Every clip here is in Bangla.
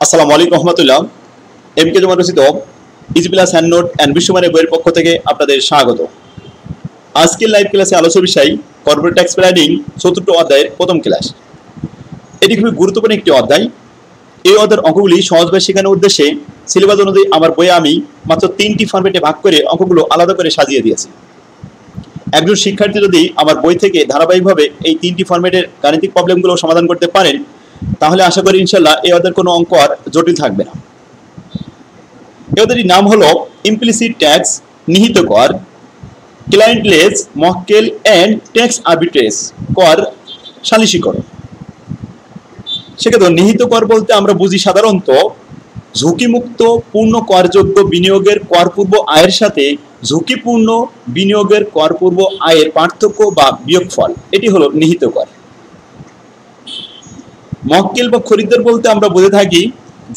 আসসালামু আলাইকুম রহমতুল্লাহ। এমকে জমা রচিত easy plus hand note and বিশ্বমানের বইয়ের পক্ষ থেকে আপনাদের স্বাগত। আজকের লাইভ ক্লাসে আলোচনা বিষয় কর্পোরেট ট্যাক্স প্ল্যানিং চতুর্থ অধ্যায়ের প্রথম ক্লাস। এটি খুবই গুরুত্বপূর্ণ একটি অধ্যায়। এই অধ্যায়ের অঙ্কগুলি সহজভাবে শেখানোর উদ্দেশ্যে সিলেবাস অনুযায়ী আমার বইয়ে আমি মাত্র 3টি ফরম্যাটে ভাগ করে অঙ্কগুলো আলাদা করে সাজিয়ে দিয়েছি। একজন শিক্ষার্থী যদি আমার বই থেকে ধারাবাহিকভাবে এই 3টি ফরম্যাটের গাণিতিক প্রবলেমগুলো সমাধান করতে পারেন, তাহলে আশা করি ইনশাল্লাহ এই অধ্যায়ের কোনো অঙ্ক আর জটিল থাকবে না। এই অধ্যায়টির নাম হলো ইমপ্লিসিট ট্যাক্স, নিহিত কর, ক্লায়েন্টলেস, মক্কেল অ্যান্ড ট্যাক্স আর্বিট্রেজ, কর সালিশীকরণ। সেক্ষেত্রে নিহিত কর বলতে আমরা বুঝি সাধারণত ঝুঁকিমুক্ত পূর্ণ করযোগ্য বিনিয়োগের করপূর্ব আয়ের সাথে ঝুঁকিপূর্ণ বিনিয়োগের করপূর্ব আয়ের পার্থক্য বা বিয়োগফল, এটি হলো নিহিত কর। মক্কেল বা খরিদ্দার বলতে আমরা বুঝে থাকি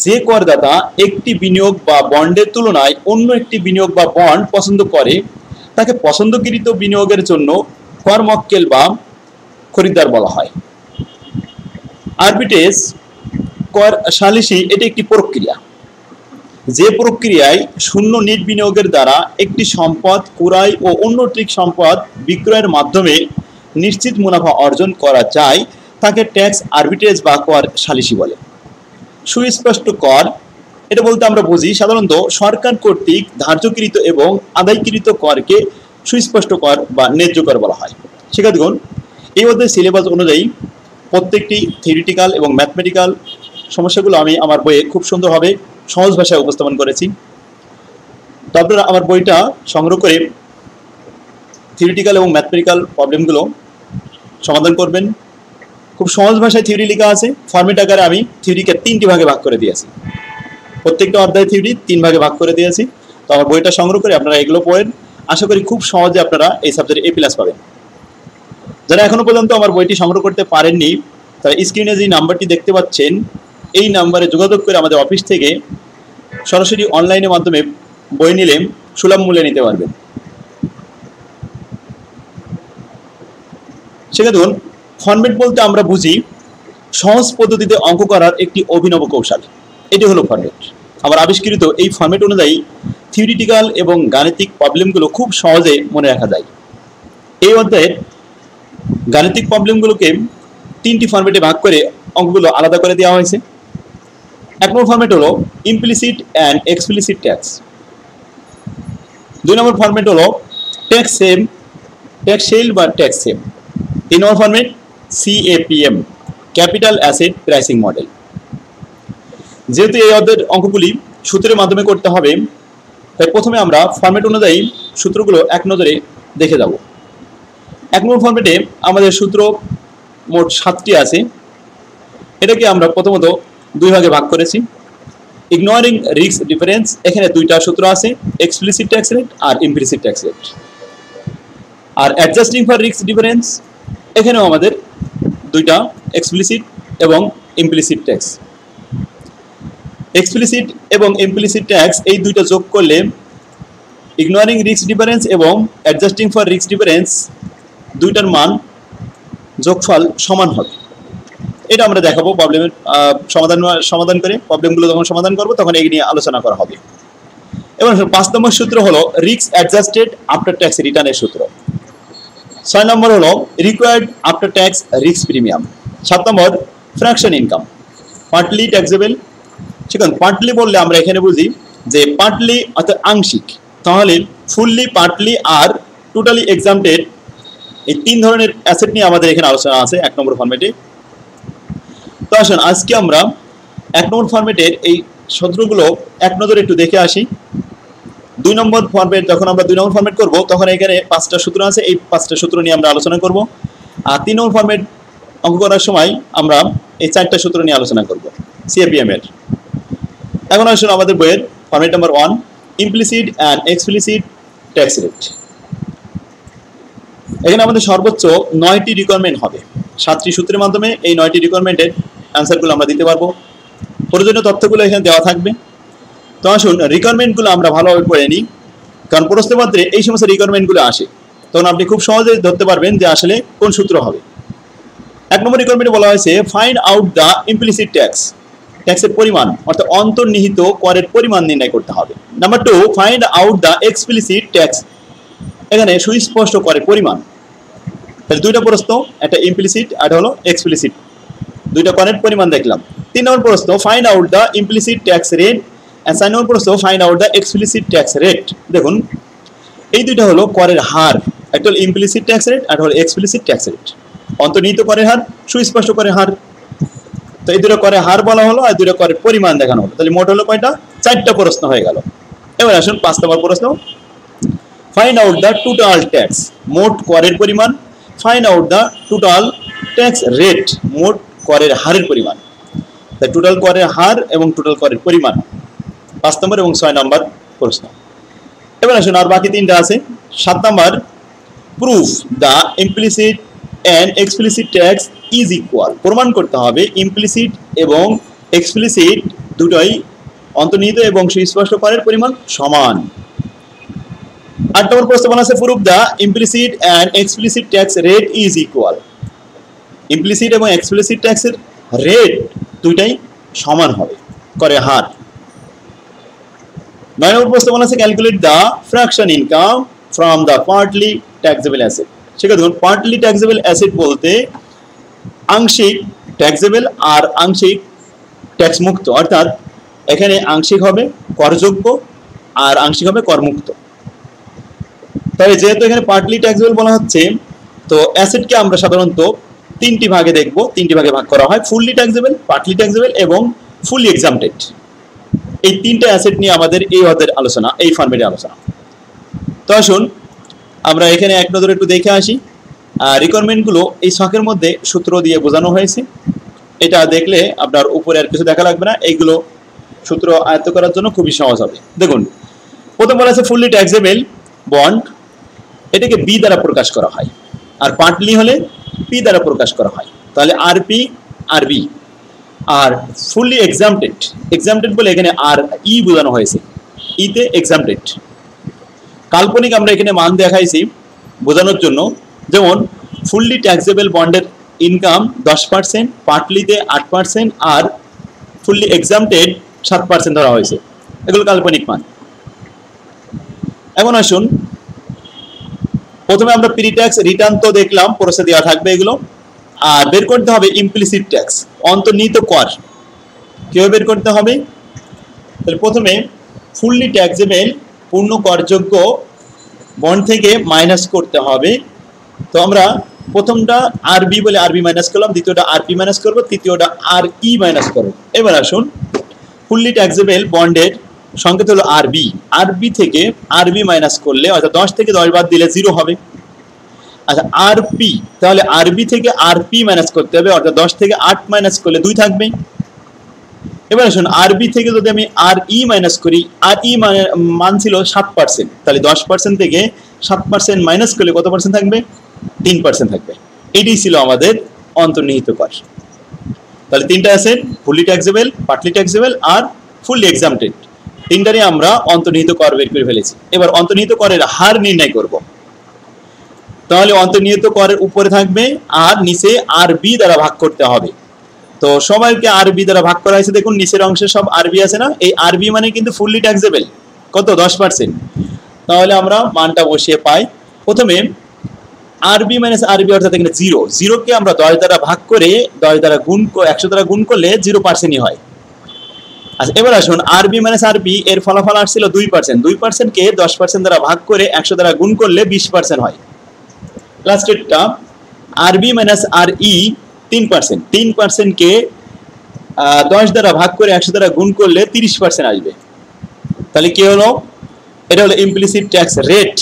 যে করদাতা একটি বিনিয়োগ বা বন্ডের তুলনায় অন্য একটি বিনিয়োগ বা বন্ড পছন্দ করে তাকে পছন্দকৃত বিনিয়োগের জন্য কর মক্কেল বা খরিদ্দার বলা হয়। আরবিট্রেজ, কর সালিসি, এটি একটি প্রক্রিয়া যে প্রক্রিয়ায় শূন্য নেট বিনিয়োগের দ্বারা একটি সম্পদ ক্রয় ও অন্যটি সম্পদ বিক্রয়ের মাধ্যমে নিশ্চিত মুনাফা অর্জন করা যায় তাকে ট্যাক্স আরবিট্রেজ বা কর সালিসি বলে। সুস্পষ্ট কর, এটা বলতে আমরা বুঝি সাধারণত সরকার কর্তৃক ধার্যকৃত এবং আদায়কৃত করকে সুস্পষ্ট কর বা ন্যায্য কর বলা হয়। শিক্ষার্থীগণ, এই অধ্যায়ের সিলেবাস অনুযায়ী প্রত্যেকটি থিওরিটিক্যাল এবং ম্যাথমেটিক্যাল সমস্যাগুলো আমি আমার বইয়ে খুব সুন্দরভাবে সহজ ভাষায় উপস্থাপন করেছি। তো আপনারা আমার বইটা সংগ্রহ করে থিওরিটিক্যাল এবং ম্যাথমেটিক্যাল প্রবলেমগুলো সমাধান করবেন। খুব সহজ ভাষায় থিওরি লেখা আছে, ফরম্যাট আকারে আমি থিওরিকে 3টি ভাগে ভাগ করে দিয়েছি। প্রত্যেকটা অধ্যায় থিওরি 3 ভাগে ভাগ করে দিয়েছি। তো আমার বইটা সংগ্রহ করে আপনারা এগুলো পড়েন। আশা করি খুব সহজে আপনারা এই সাবজেক্টে A+ পাবেন। যারা এখনো পর্যন্ত আমার বইটি সংগ্রহ করতে পারেননি, তারা স্ক্রিনে যে নাম্বারটি দেখতে পাচ্ছেন এই নাম্বারে যোগাযোগ করে আমাদের অফিস থেকে সরাসরি অনলাইনের মাধ্যমে বই নিলে সুলভ মূল্যে নিতে পারবেন। সেক্ষেত্রে ফরম্যাট বলতে আমরা বুঝি সহজ পদ্ধতিতে অঙ্ক করার একটি অভিনব কৌশল, এটি হলো ফরম্যাট। আমার আবিষ্কৃত এই ফরম্যাট অনুযায়ী থিওরিটিক্যাল এবং গাণিতিক প্রবলেমগুলো খুব সহজে মনে রাখা যায়। এই অধ্যায়ের গাণিতিক প্রবলেমগুলোকে 3টি ফরম্যাটে ভাগ করে অঙ্কগুলো আলাদা করে দেওয়া হয়েছে। 1 নম্বর ফরম্যাট হলো implicit and explicit tax. 2 number format হলো ট্যাক্স সেল বা tax same. 3 number format CAPM, capital asset pricing model. যেহেতু এই অধ্যায়ের অঙ্কগুলি সূত্রের মাধ্যমে করতে হবে, তাই প্রথমে আমরা ফরম্যাট অনুযায়ী সূত্রগুলো এক নজরে দেখে যাব। 1 নম্বর ফরম্যাটে আমাদের সূত্র মোট 7টি আছে। এটাকে আমরা প্রথমত 2 ভাগে ভাগ করেছি। ইগনোরিং রিস্ক ডিফারেন্স, এখানে 2টা সূত্র আছে, এক্সপ্লিসিট ট্যাক্স রেট আর ইমপ্লিসিট ট্যাক্স রেট। আর অ্যাডজাস্টিং ফর রিস্ক ডিফারেন্স, এখানেও আমাদের 2টা এক্সপ্লিসিট এবং ইমপ্লিসিট ট্যাক্স। এক্সপ্লিসিট এবং ইমপ্লিসিট ট্যাক্স এই 2টা যোগ করলে ইগনোরিং রিস্ক ডিফারেন্স এবং অ্যাডজাস্টিং ফর রিস্ক ডিফারেন্স 2টার মান যোগফল সমান হবে। এটা আমরা দেখাবো প্রবলেমের সমাধান করে। প্রবলেমগুলো যখন সমাধান করব তখন এই নিয়ে আলোচনা করা হবে। এবং 5 নম্বর সূত্র হলো রিস্ক অ্যাডজাস্টেড আফটার ট্যাক্স রিটার্নের সূত্র। 6 নম্বর হলো required after tax risk premium. 7 নম্বর ফ্র্যাকশন ইনকাম, পার্টলি ট্যাক্সেবল। সেখানে পার্টলি বললে আমরা এখানে বুঝি যে পার্টলি অর্থাৎ আংশিক, তাহলে ফুললি, পার্টলি আর টোটালি এক্সাম্পটেড, এই 3 ধরনের অ্যাসেট নিয়ে আমাদের এখানে আলোচনা আছে 1 নম্বর ফরম্যাটে। তো আসুন আজকে আমরা 1 নম্বর ফরম্যাটের এই সূত্রগুলো এক নজরে একটু দেখে আসি। 2 নম্বর ফরম্যাট, যখন আমরা 2 নম্বর ফরম্যাট করব তখন এখানে 5টা সূত্র আছে, এই 5টা সূত্র নিয়ে আমরা আলোচনা করব। আর 3 নম্বর ফরম্যাট অঙ্ক করার সময় আমরা এই 4টা সূত্র নিয়ে আলোচনা করব CAPM এর। এখন আসুন আমাদের বইয়ের format number 1, implicit and explicit tax rate. এখানে আমাদের সর্বোচ্চ 9টি রিকোয়ারমেন্ট হবে। 7টি সূত্রের মাধ্যমে এই 9টি রিকোয়ারমেন্টের অ্যান্সারগুলো আমরা দিতে পারবো। প্রয়োজনীয় তথ্যগুলো এখানে দেওয়া থাকবে। তো আসুন রিকোয়ারমেন্টগুলো আমরা ভালোভাবে পড়ে নিই, কারণ প্রশ্নপত্রে এই সমস্ত রিকোয়ারমেন্টগুলো আসে, তখন আপনি খুব সহজেই ধরতে পারবেন যে আসলে কোন সূত্র হবে। 1 নম্বর রিকোয়ারমেন্টে বলা হয়েছে find out the implicit tax. ট্যাক্সের পরিমাণ অর্থাৎ অন্তর্নিহিত করের পরিমাণ নির্ণয় করতে হবে। Number 2, find out the explicit tax. এখানে সুস্পষ্ট করের পরিমাণ। তাহলে দুইটা প্রশ্ন, একটা ইমপ্লিসিট আর হলো এক্সপ্লিসিট, দুইটা করের পরিমাণ দেখলাম। 3 নম্বর প্রশ্ন, find out the implicit tax rate, and 4 number প্রশ্ন, find out the explicit tax rate. দেখুন এই দুইটা হলো করের হার, একটা হলো ইমপ্লিসিট ট্যাক্স রেট আর হলো এক্সপ্লিসিট ট্যাক্স রেট। অন্তর্নিহিত করের হার, সুস্পষ্ট করের হার। তো এই দুটো করের হার বলা হলো আর দুটো করের পরিমাণ দেখানো হলো। তাহলে মোট হলো কয়টা? 4টা প্রশ্ন হয়ে গেল। এবার আসুন 5 নম্বর প্রশ্ন, find out the total tax, মোট করের পরিমাণ। Find out the total tax rate, মোট করের হারের পরিমাণ। তাই টোটাল করের হার এবং টোটাল করের পরিমাণ 5 নম্বর এবং 6 নম্বর প্রশ্ন। এবার আসুন আর বাকি 3টা আছে। 7 number, proof the implicit and explicit tax is equal. প্রমাণ করতে হবে ইমপ্লিসিট এবং এক্সপ্লিসিট দুটোই অন্তর্নিহিত এবং সুস্পষ্ট করের পরিমাণ সমান। 8 নম্বর প্রশ্ন বলা আছে, proof the implicit and explicit tax rate is equal. Implicit এবং এক্সপ্লিসিট ট্যাক্সের রেট দুইটাই সমান হবে, করের হার। 9 নম্বর প্রশ্ন বলা আছে, calculate the fraction income from the partly taxable asset. সেক্ষেত্রে দেখুন পার্টলি ট্যাক্সেবল অ্যাসেট বলতে আংশিক ট্যাক্সেবল আর আংশিক ট্যাক্স মুক্ত, অর্থাৎ এখানে আংশিক হবে করযোগ্য আর আংশিক হবে করমুক্ত। তবে যেহেতু এখানে পার্টলি ট্যাক্সেবল বলা হচ্ছে, তো অ্যাসেটকে আমরা সাধারণত 3টি ভাগে দেখব, 3টি ভাগে ভাগ করা হয়, ফুললি ট্যাক্সেবল, পার্টলি ট্যাক্সেবল এবং ফুললি এক্সাম্পটেড। এই 3টা অ্যাসেট নিয়ে আমাদের এই অধ্যায়ের আলোচনা, এই ফরম্যাটে আলোচনা। তো আসুন আমরা এখানে এক নজরে একটু দেখে আসি। রিকোয়ারমেন্টগুলো এই ছকের মধ্যে সূত্র দিয়ে বোঝানো হয়েছে, এটা দেখলে আপনার উপরে আর কিছু দেখা লাগবে না, এইগুলো সূত্র আয়ত্ত করার জন্য খুবই সহজ হবে। দেখুন প্রথম বলা আছে ফুললি ট্যাক্সেবল বন্ড, এটাকে বি দ্বারা প্রকাশ করা হয়, আর পার্টলি হলে পি দ্বারা প্রকাশ করা হয়, তাহলে আর পি আর বি। আর ফুললি এক্সাম্পটেড, এক্সাম্পটেড বলে এখানে আর ই বোঝানো হয়েছে, ইতে এক্সাম্পটেড। কাল্পনিক আমরা এখানে মান দেখাইছি বোঝানোর জন্য, যেমন ফুললি ট্যাক্সেবল বন্ডের ইনকাম 10%, পার্টলিতে 8% আর ফুললি এক্সাম্পটেড 7% ধরা হয়েছে, এগুলো কাল্পনিক মান। এখন আসুন প্রথমে আমরা প্রি ট্যাক্স রিটার্ন তো দেখলাম, প্রসেস দেওয়া থাকবে এগুলো, আর বের করতে হবে ইমপ্লিসিট ট্যাক্স, অন্তর্নিহিত কর। কিভাবে বের করতে হবে? তাহলে প্রথমে ফুললি ট্যাক্সেবল পূর্ণ করযোগ্য বন্ড থেকে মাইনাস করতে হবে। তো আমরা প্রথমটা আরবি বলে আরবি মাইনাস করলাম, দ্বিতীয়টা আরপি মাইনাস করবো, তৃতীয়টা আর ই মাইনাস করবো। এবার আসুন ফুললি ট্যাক্সেবল বন্ডের সংকেত হলো আরবি, আরবি থেকে আরবি মাইনাস করলে অর্থাৎ 10 থেকে 10 বাদ দিলে 0 হবে। আচ্ছা আরপি, তাহলে আরবি থেকে আরপি মাইনাস করতে হবে, অর্থাৎ 10 থেকে 8 মাইনাস করলে 2 থাকবে। এবার আসুন আরবি থেকে যদি আমি আর ই মাইনাস করি, আর ই মান ছিল 7%, তাহলে 10% থেকে 7% মাইনাস করলে কত পার্সেন্ট থাকবে? 3% থাকবে। এটাই ছিল আমাদের অন্তর্নিহিত কর। তাহলে 3টা আছে, ফুললি ট্যাক্সেবল, পার্টলি ট্যাক্সেবল আর ফুললি এক্সাম্পটেড, 3টারই আমরা অন্তর্নিহিত কর বের করে ফেলেছি। এবার অন্তর্নিহিত করের হার নির্ণয় করব। তাহলে অন্তর্নিহিত করের উপরে থাকবে আর নিচে আর বি দ্বারা ভাগ করতে হবে। তো সবাইকে আরবি দ্বারা ভাগ করা হয়েছে, দেখুন নিচের অংশে সব আরবি আছে না, এই আরবি মানে কিন্তু ফুললি ট্যাক্সেবল, কত? 10%। তাহলে আমরা মানটা বসিয়ে পাই, প্রথমে আরবি মাইনাস আরবি অর্থাৎ এখানে 0, 0কে আমরা 10 দ্বারা ভাগ করে 10 দ্বারা গুণ 100 দ্বারা গুণ করলে 0%ই হয়। আচ্ছা এবার আসুন আরবি মাইনাস আরবি এর ফলাফল আসছিল 2%, 2%কে 10% দ্বারা ভাগ করে 100 দ্বারা গুণ করলে 20% হয়। লাস্টেরটা আরবি মাইনাস আর ই 3%, 3%কে 10 দ্বারা ভাগ করে 100 দ্বারা গুণ করলে 30% আসবে। তাহলে কি হলো? এটা হলো ইমপ্লিসিট ট্যাক্স রেট,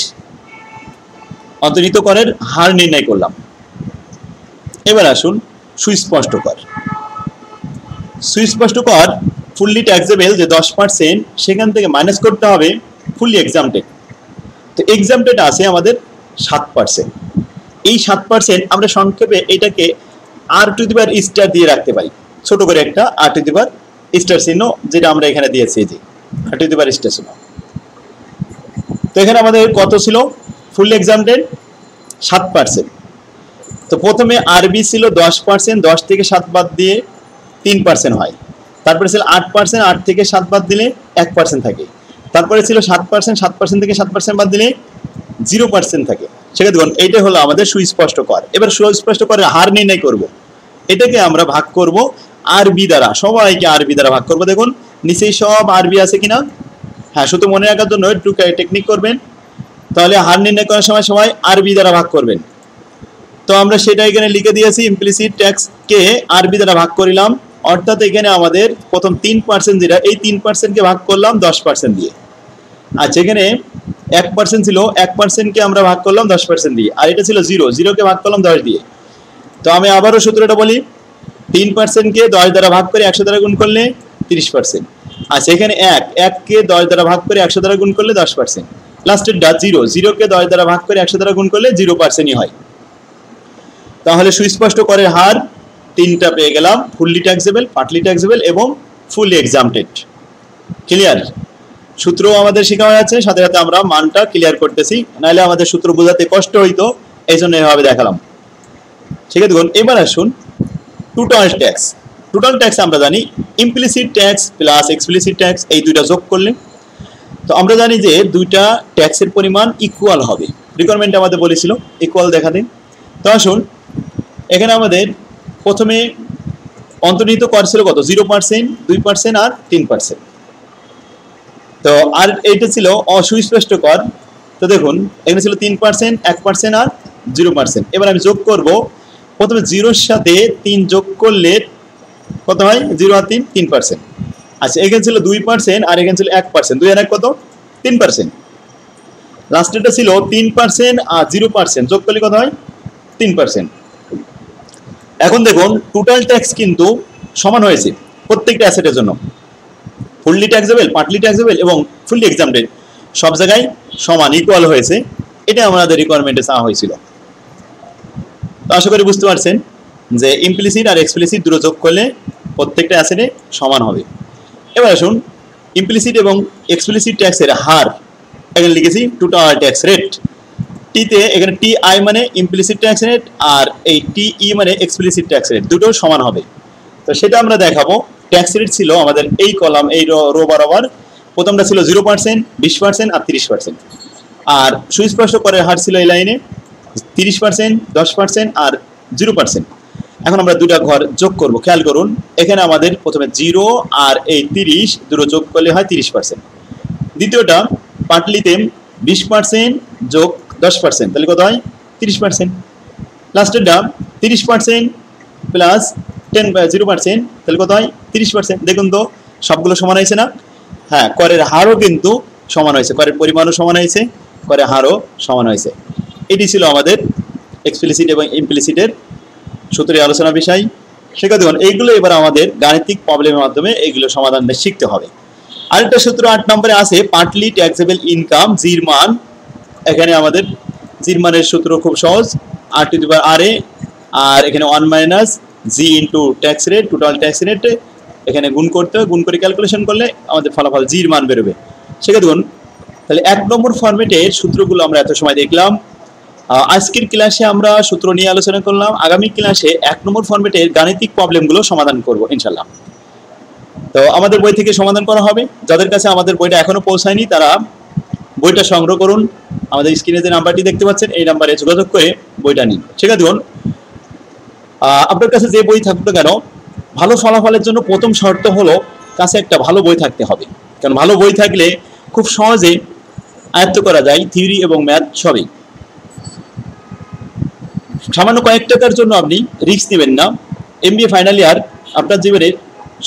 অন্তর্নিহিত করের হার নির্ণয় করলাম। এবার আসুন সুস্পষ্ট কর। সুস্পষ্ট কর ফুললি ট্যাক্সেবল যে 10%, সেখান থেকে মাইনাস করতে হবে ফুললি এক্সাম্পটেড। তো এক্সাম্পটেড আছে আমাদের 7%। এই 7% আমরা সংক্ষেপে এটাকে আর টু দি পাওয়ার স্টার দিয়ে রাখতে পারি, ছোট করে একটা আর টু দি পাওয়ার স্টার চিহ্ন, যেটা আমরা এখানে দিয়েছি, যে আর টু দি পাওয়ার স্টার চিহ্ন। তো এখানে আমাদের কত ছিল? ফুললি এক্সাম্পটেড 7%। তো প্রথমে আরবি ছিল 10%, 10 থেকে 7 বাদ দিয়ে 3% হয়। তারপরে ছিল 8%, 8 থেকে 7 বাদ দিলে 1% থাকে। তারপরে ছিল 7%, 7% থেকে 7% বাদ দিলে 0% থাকে। সেক্ষেত্রে দেখুন এইটা হলো আমাদের সুস্পষ্ট কর। এবার সুস্পষ্ট করের হার নির্ণয় করব। এটাকে আমরা ভাগ করব আরবি দ্বারা, সবাইকে আরবি দ্বারা ভাগ করব। দেখুন নিচেই সব আরবি আছে কিনা। হ্যাঁ, শুধু মনে রাখার জন্য একটু টেকনিক করবেন, তাহলে হার নির্ণয় করার সময় সবাই আরবি দ্বারা ভাগ করবেন। তো আমরা সেটা এখানে লিখে দিয়েছি, ইমপ্লিসিট ট্যাক্সকে আরবি দ্বারা ভাগ করিলাম। অর্থাৎ এখানে আমাদের প্রথম 3% যেটা, এই 3%কে ভাগ করলাম 10% দিয়ে। আচ্ছা, এখানে 1% ছিল, 1%কে আমরা ভাগ করলাম 10% দিয়ে। আর এটা ছিল 0, 0কে ভাগ করলাম 10 দিয়ে। তো আমি আবারও সূত্রটা বলি, 3%কে 10 দ্বারা ভাগ করে 100 দ্বারা গুণ করলে 30%। আচ্ছা, এখানে 1কে 10 দ্বারা ভাগ করে 100 দ্বারা গুণ করলে 10%। লাস্টেরটা 0, 0কে 10 দ্বারা ভাগ করে 100 দ্বারা গুণ করলে 0%ই হয়। তাহলে সুস্পষ্ট করের হার 3টা পেয়ে গেলাম, ফুললি ট্যাক্সেবল, পার্টলি ট্যাক্সেবল এবং ফুললি এক্সাম্পটেড। ক্লিয়ার? সূত্র আমাদের শেখা হয়ে আছে, সাথে সাথে আমরা মানটা ক্লিয়ার করতেছি, নাহলে আমাদের সূত্র বোঝাতে কষ্ট হইতো, এই জন্য এভাবে দেখালাম। ঠিক আছে, দেখুন এবার আসুন টোটাল ট্যাক্স। টোটাল ট্যাক্স আমরা জানি implicit tax plus explicit tax, এই দুইটা যোগ করলে। তো আমরা জানি যে দুইটা ট্যাক্সের পরিমাণ ইকুয়াল হবে, রিকোয়ারমেন্ট আমাদের বলেছিল ইকুয়াল দেখা দিন। তো আসুন এখানে আমাদের প্রথমে অন্তর্নিহিত কর ছিল কত, 0%, 2% আর 3%। তো আর এইটা ছিল অসুস্পষ্ট কর। তো দেখুন এখানে ছিল 3%, 1% আর 0%। এবার আমি যোগ করব, প্রথমে 0-র সাথে 3 যোগ করলে কত হয়, 0 আর 3, 3%। আচ্ছা, এখানে ছিল 2% আর এখানে ছিল 1%, 2 আর 1 কত, 3%। লাস্টেরটা ছিল 3% আর 0%, যোগ করলে কত হয়, 3%। এখন দেখুন টোটাল ট্যাক্স কিন্তু সমান হয়েছে প্রত্যেকটা অ্যাসেটের জন্য, ফুললি ট্যাক্সেবল, পার্টলি ট্যাক্সেবল এবং ফুললি এক্সাম্পটেড, সব জায়গায় সমান ইকুয়াল হয়েছে। এটা আমাদের রিকোয়ারমেন্টে চাওয়া হয়েছিল। তো আশা করি বুঝতে পারছেন যে ইমপ্লিসিট আর এক্সপ্লিসিট দুটো যোগ করলে প্রত্যেকটা অ্যাসেটে সমান হবে। এবার আসুন ইমপ্লিসিট এবং এক্সপ্লিসিট ট্যাক্সের হার এখানে লিখেছি টোটাল ট্যাক্স রেট। টিতে এখানে টি আই মানে ইমপ্লিসিট ট্যাক্স রেট আর এই টি ই মানে এক্সপ্লিসিট ট্যাক্স রেট, দুটো সমান হবে। তো সেটা আমরা দেখাবো। ট্যাক্স রেট ছিল আমাদের এই কলাম, এই রো বরাবর। প্রথমটা ছিল 0%, 20% আর 30%। আর সুস্পষ্ট করের হার ছিল এই লাইনে 30%, 10% আর 0%। এখন আমরা দুটা ঘর যোগ করব, খেয়াল করুন এখানে আমাদের প্রথমে 0 আর এই 30 দুটো যোগ করলে হয় 30%। দ্বিতীয়টা পার্টলিতে 20% যোগ 10%, তাহলে কত হয়, 30%। লাস্টেরটা 30% প্লাস 0%, তাহলে কত হয়, 30%। দেখুন তো সবগুলো সমান হয়েছে না? হ্যাঁ, করের হারও কিন্তু সমান হয়েছে, করের পরিমাণও সমান হয়েছে, করের হারও সমান হয়েছে। এটি ছিল আমাদের এক্সপ্লিসিট এবং ইমপ্লিসিটের সূত্রের আলোচনা বিষয়। সেটা দেখুন এইগুলো এবার আমাদের গাণিতিক প্রবলেমের মাধ্যমে এইগুলো সমাধান শিখতে হবে। আরেকটা সূত্র 8 নম্বরে আছে, পার্টলি ট্যাক্সেবল ইনকাম, জির মান। এখানে আমাদের জির মানের সূত্র খুব সহজ, r⁴ আর এখানে 1 minus g into tax rate, total tax rate, এখানে গুণ করতে হবে, গুণ করে ক্যালকুলেশন করলে আমাদের ফলাফল জির মান বেরোবে। সেটা দেখুন তাহলে 1 নম্বর ফরম্যাটের সূত্রগুলো আমরা এত সময় দেখলাম। আজকের ক্লাসে আমরা সূত্র নিয়ে আলোচনা করলাম। আগামী ক্লাসে 1 নম্বর ফরম্যাটের গাণিতিক প্রবলেমগুলো সমাধান করব ইনশাল্লাহ। তো আমাদের বই থেকে সমাধান করা হবে। যাদের কাছে আমাদের বইটা এখনো পৌঁছায়নি তারা বইটা সংগ্রহ করুন। আমাদের স্ক্রিনে যে নাম্বারটি দেখতে পাচ্ছেন এই নাম্বারে যোগাযোগ করে বইটা নিন। ঠিক আছে, দেখুন আপনার কাছে যে বই থাকবে কেন, ভালো ফলাফলের জন্য প্রথম শর্ত হলো কাছে একটা ভালো বই থাকতে হবে। কারণ ভালো বই থাকলে খুব সহজে আয়ত্ত করা যায় থিওরি এবং ম্যাথ সবই। সামান্য কয়েক টাকার জন্য আপনি রিস্ক নেবেন না। এমবিএ ফাইনাল ইয়ার আপনার জীবনের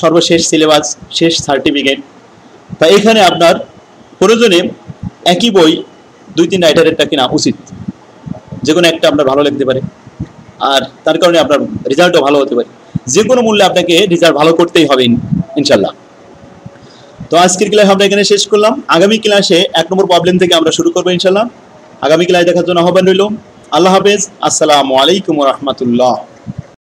সর্বশেষ সিলেবাস, শেষ সার্টিফিকেট। তাই এখানে আপনার প্রয়োজনে একই বই 2-3 রাইটারেরটা কেনা উচিত। যে কোনো একটা আপনার ভালো লাগতে পারে, আর তার কারণে আপনার রেজাল্টও ভালো হতে পারে। যে কোনো মূল্যে আপনাকে রেজাল্ট ভালো করতেই হবে ইনশাল্লাহ। তো আজকের ক্লাস আমরা এখানে শেষ করলাম। আগামী ক্লাসে 1 নম্বর প্রবলেম থেকে আমরা শুরু করবো ইনশাল্লাহ। আগামী ক্লাস দেখার জন্য আহ্বান রইল। আল্লাহ হাফেজ। আসসালামু আলাইকুম ওয়া রাহমাতুল্লাহ।